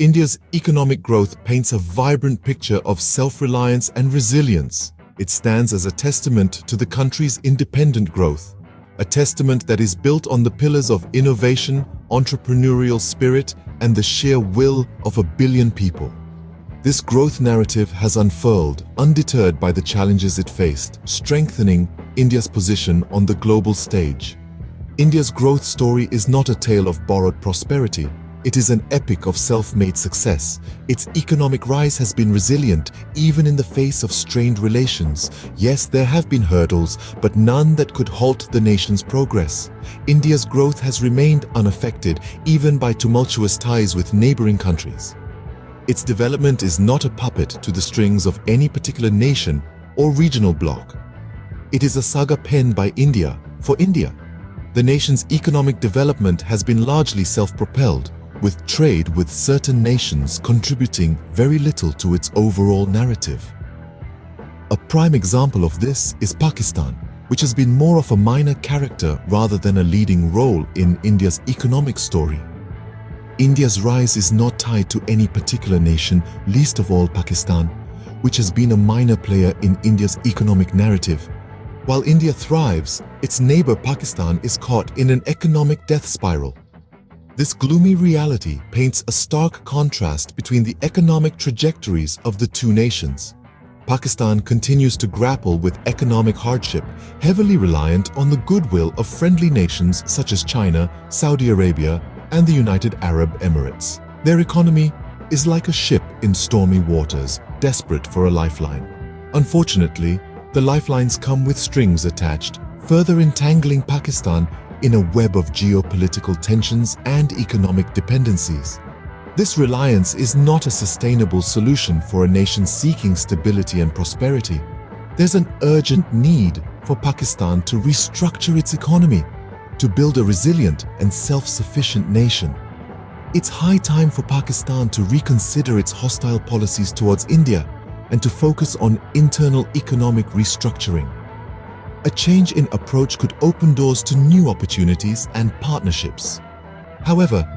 India's economic growth paints a vibrant picture of self-reliance and resilience. It stands as a testament to the country's independent growth, a testament that is built on the pillars of innovation, entrepreneurial spirit, and the sheer will of 1 billion people. This growth narrative has unfurled, undeterred by the challenges it faced, strengthening India's position on the global stage. India's growth story is not a tale of borrowed prosperity. It is an epic of self-made success. Its economic rise has been resilient, even in the face of strained relations. Yes, there have been hurdles, but none that could halt the nation's progress. India's growth has remained unaffected, even by tumultuous ties with neighboring countries. Its development is not a puppet to the strings of any particular nation or regional bloc. It is a saga penned by India for India. The nation's economic development has been largely self-propelled, with trade with certain nations contributing very little to its overall narrative. A prime example of this is Pakistan, which has been more of a minor character rather than a leading role in India's economic story. India's rise is not tied to any particular nation, least of all Pakistan, which has been a minor player in India's economic narrative. While India thrives, its neighbor Pakistan is caught in an economic death spiral. This gloomy reality paints a stark contrast between the economic trajectories of the two nations. Pakistan continues to grapple with economic hardship, heavily reliant on the goodwill of friendly nations such as China, Saudi Arabia, and the United Arab Emirates. Their economy is like a ship in stormy waters, desperate for a lifeline. Unfortunately, the lifelines come with strings attached, further entangling Pakistan in a web of geopolitical tensions and economic dependencies. This reliance is not a sustainable solution for a nation seeking stability and prosperity. There's an urgent need for Pakistan to restructure its economy, to build a resilient and self-sufficient nation. It's high time for Pakistan to reconsider its hostile policies towards India and to focus on internal economic restructuring. A change in approach could open doors to new opportunities and partnerships. However,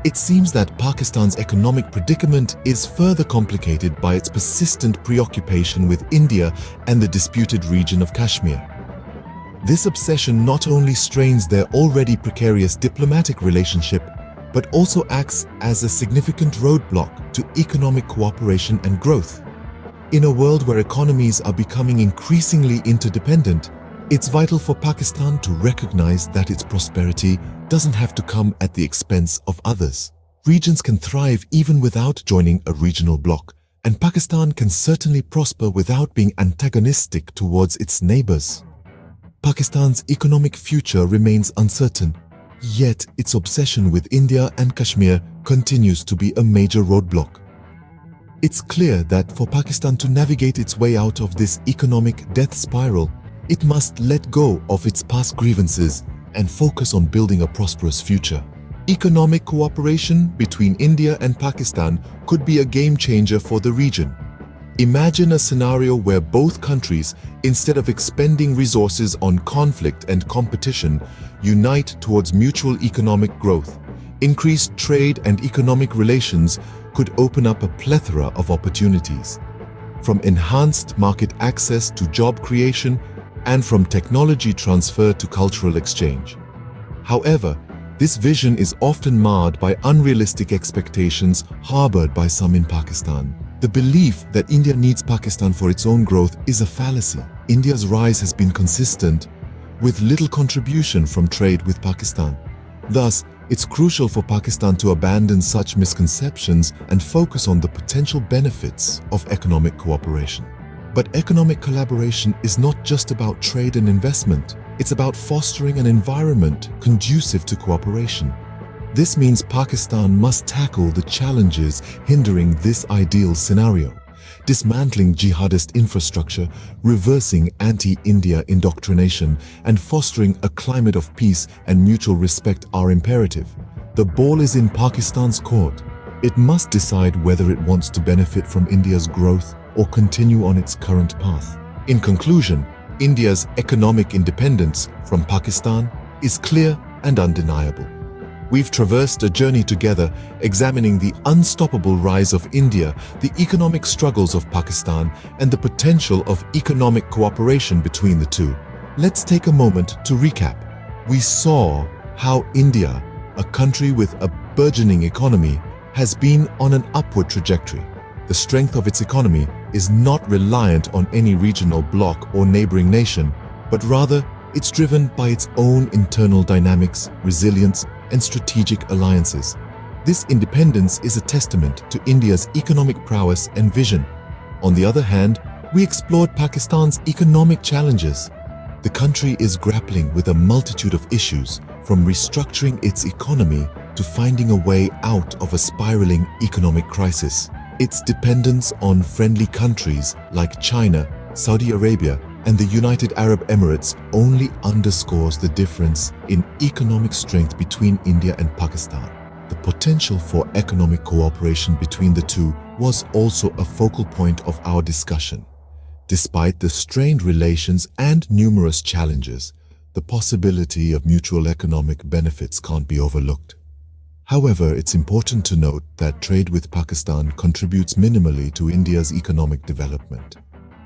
it seems that Pakistan's economic predicament is further complicated by its persistent preoccupation with India and the disputed region of Kashmir. This obsession not only strains their already precarious diplomatic relationship, but also acts as a significant roadblock to economic cooperation and growth. In a world where economies are becoming increasingly interdependent, it's vital for Pakistan to recognize that its prosperity doesn't have to come at the expense of others. Regions can thrive even without joining a regional bloc, and Pakistan can certainly prosper without being antagonistic towards its neighbors. Pakistan's economic future remains uncertain, yet its obsession with India and Kashmir continues to be a major roadblock. It's clear that for Pakistan to navigate its way out of this economic death spiral, it must let go of its past grievances and focus on building a prosperous future. Economic cooperation between India and Pakistan could be a game changer for the region. Imagine a scenario where both countries, instead of expending resources on conflict and competition, unite towards mutual economic growth. Increased trade and economic relations could open up a plethora of opportunities, from enhanced market access to job creation, and from technology transfer to cultural exchange. However, this vision is often marred by unrealistic expectations harbored by some in Pakistan. The belief that India needs Pakistan for its own growth is a fallacy. India's rise has been consistent, with little contribution from trade with Pakistan. Thus, it's crucial for Pakistan to abandon such misconceptions and focus on the potential benefits of economic cooperation. But economic collaboration is not just about trade and investment. It's about fostering an environment conducive to cooperation. This means Pakistan must tackle the challenges hindering this ideal scenario. Dismantling jihadist infrastructure, reversing anti-India indoctrination, and fostering a climate of peace and mutual respect are imperative. The ball is in Pakistan's court. It must decide whether it wants to benefit from India's growth or continue on its current path. In conclusion, India's economic independence from Pakistan is clear and undeniable. We've traversed a journey together, examining the unstoppable rise of India, the economic struggles of Pakistan, and the potential of economic cooperation between the two. Let's take a moment to recap. We saw how India, a country with a burgeoning economy, has been on an upward trajectory. The strength of its economy is not reliant on any regional bloc or neighboring nation, but rather it's driven by its own internal dynamics, resilience, and strategic alliances. This independence is a testament to India's economic prowess and vision. On the other hand, we explored Pakistan's economic challenges. The country is grappling with a multitude of issues, from restructuring its economy to finding a way out of a spiraling economic crisis. Its dependence on friendly countries like China, Saudi Arabia, and the United Arab Emirates only underscores the difference in economic strength between India and Pakistan. The potential for economic cooperation between the two was also a focal point of our discussion. Despite the strained relations and numerous challenges, the possibility of mutual economic benefits can't be overlooked. However, it's important to note that trade with Pakistan contributes minimally to India's economic development.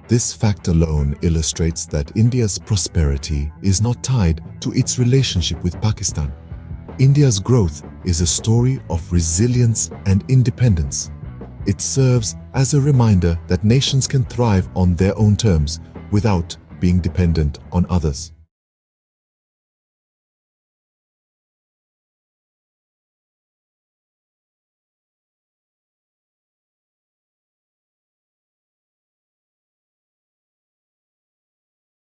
This fact alone illustrates that India's prosperity is not tied to its relationship with Pakistan. India's growth is a story of resilience and independence. It serves as a reminder that nations can thrive on their own terms without being dependent on others.